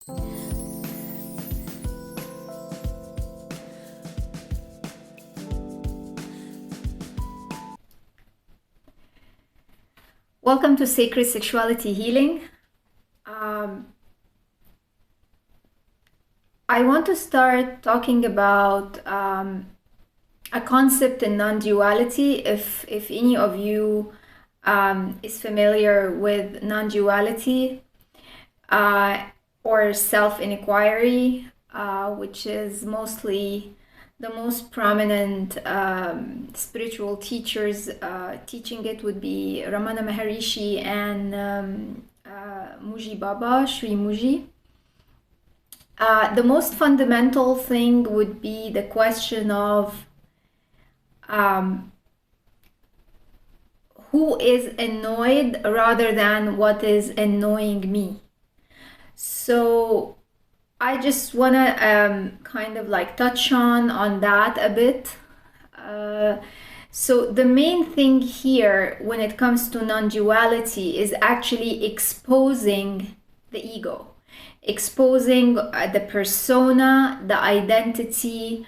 Welcome to Sacred Sexuality Healing. I want to start talking about a concept in non-duality. If any of you is familiar with non-duality or self-inquiry, which is mostly the most prominent spiritual teachers teaching it would be Ramana Maharishi and Muji Baba, Sri Muji. The most fundamental thing would be the question of who is annoyed rather than what is annoying me. So I just want to kind of like touch on that a bit. So the main thing here when it comes to non-duality is actually exposing the ego, exposing the persona, the identity,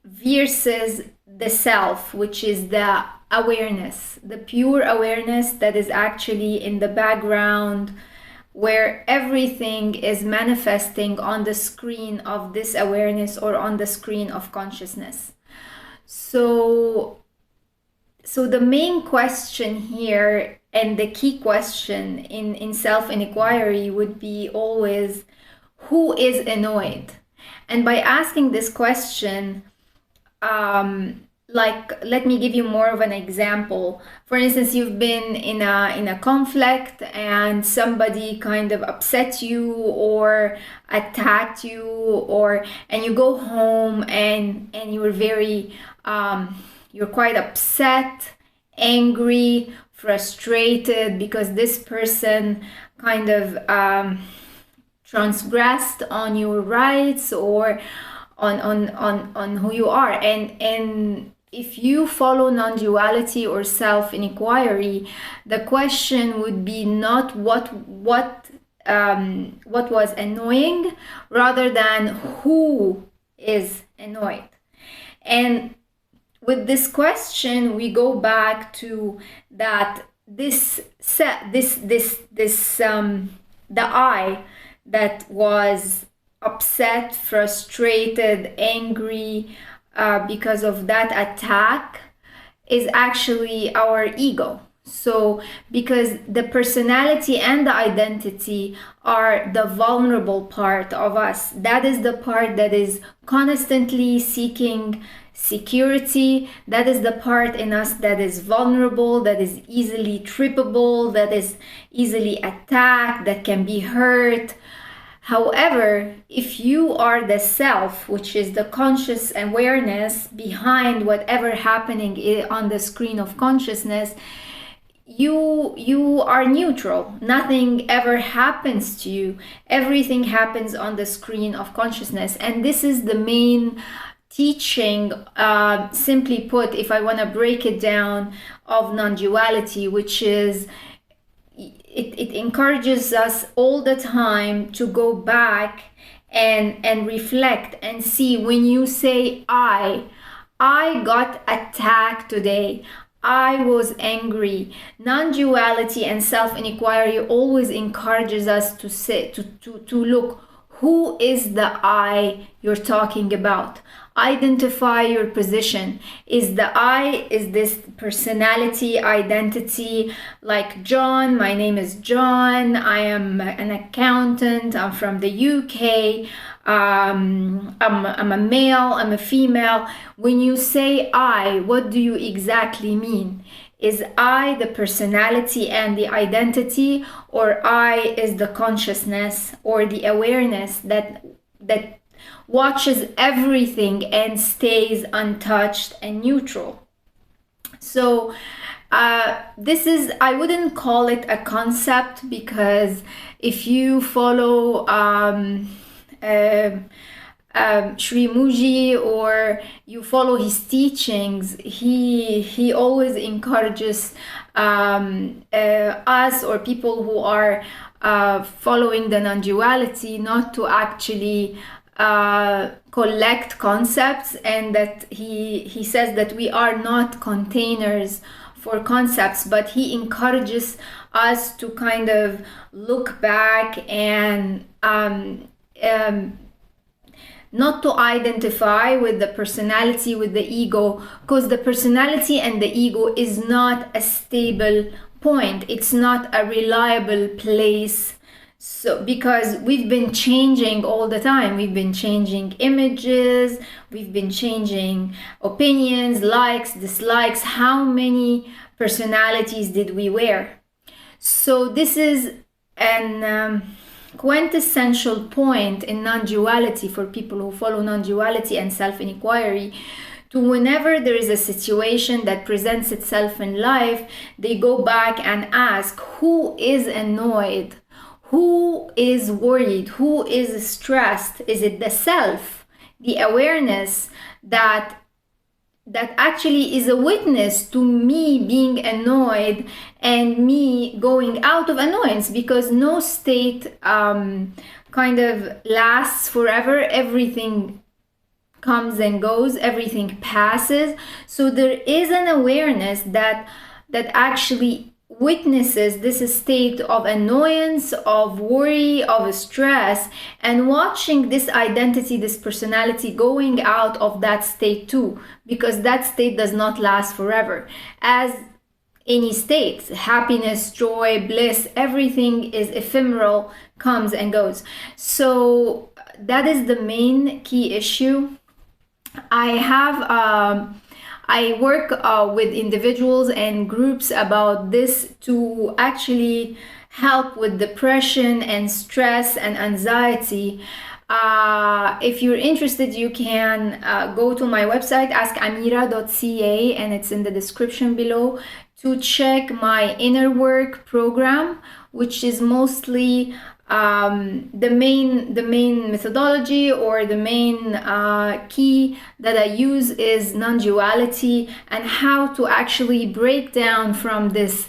versus the self, which is the awareness, the pure awareness that is actually in the background, where everything is manifesting on the screen of this awareness or on the screen of consciousness. So the main question here and the key question in self-inquiry would be always, who is annoyed? And by asking this question, let me give you more of an example. For instance, you've been in a conflict and somebody kind of upset you or attacked you, and you go home and you're very you're quite upset, angry, frustrated because this person kind of transgressed on your rights or on who you are. And if you follow non-duality or self-inquiry, the question would be not what was annoying, rather than who is annoyed. And with this question, we go back to that the I that was upset, frustrated, angry because of that attack is actually our ego. So because the personality and the identity are the vulnerable part of us, that is the part that is constantly seeking security, that is the part in us that is vulnerable, that is easily trippable, that is easily attacked, that can be hurt. However, if you are the self, which is the conscious awareness behind whatever happening on the screen of consciousness, you are neutral. Nothing ever happens to you. Everything happens on the screen of consciousness. And this is the main teaching, simply put, if I want to break it down, of non-duality, which is it encourages us all the time to go back and reflect and see. When you say I got attacked today, I was angry. Non-duality and self-inquiry always encourages us to say, to look, who is the I you're talking about? Identify your position. Is the I, is this personality, identity, like John? My name is John. I am an accountant. I'm from the UK. I'm a male. I'm a female. When you say I, what do you exactly mean? Is I the personality and the identity, or I is the consciousness or the awareness that watches everything and stays untouched and neutral? So this is, I wouldn't call it a concept, because if you follow Sri Muji or you follow his teachings, he always encourages us or people who are following the non-duality not to actually collect concepts, and that he says that we are not containers for concepts, but he encourages us to kind of look back and not to identify with the personality, with the ego, because the personality and the ego is not a stable point. It's not a reliable place. So, because we've been changing all the time, we've been changing images, we've been changing opinions, likes, dislikes. How many personalities did we wear? So this is an quintessential point in non-duality for people who follow non-duality and self-inquiry, to whenever there is a situation that presents itself in life, they go back and ask, who is annoyed? Who is worried? Who is stressed? Is it the self, the awareness that actually is a witness to me being annoyed and me going out of annoyance? Because no state kind of lasts forever. Everything comes and goes, everything passes. So there is an awareness that actually witnesses this state of annoyance, of worry, of stress, and watching this identity, this personality going out of that state too, because that state does not last forever. As any state, happiness, joy, bliss, everything is ephemeral, comes and goes. So that is the main key issue. I work with individuals and groups about this to actually help with depression and stress and anxiety. If you're interested, you can go to my website, askamira.ca, and it's in the description below, to check my inner work program, which is mostly the main methodology, or the main key that I use is non-duality, and how to actually break down from this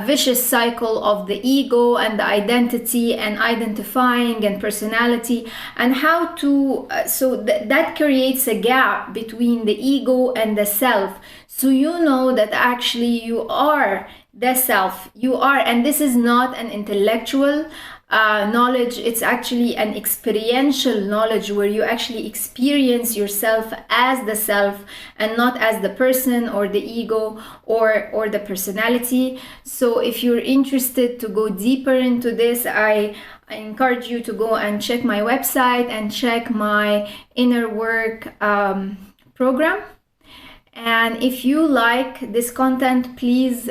vicious cycle of the ego and the identity and identifying and personality, and how to that creates a gap between the ego and the self. So you know that actually you are the self, you are, and this is not an intellectual knowledge, it's actually an experiential knowledge where you actually experience yourself as the self and not as the person or the ego or the personality. So if you're interested to go deeper into this, I encourage you to go and check my website and check my inner work program. And if you like this content, please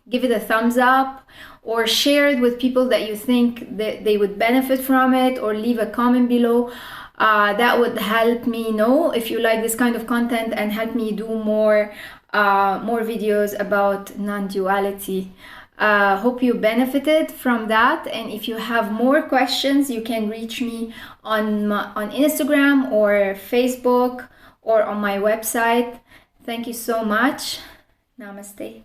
give it a thumbs up, or share it with people that you think that they would benefit from it, or leave a comment below. That would help me know if you like this kind of content and help me do more videos about non-duality. Hope you benefited from that, and if you have more questions, you can reach me on Instagram or Facebook or on my website. Thank you so much. Namaste.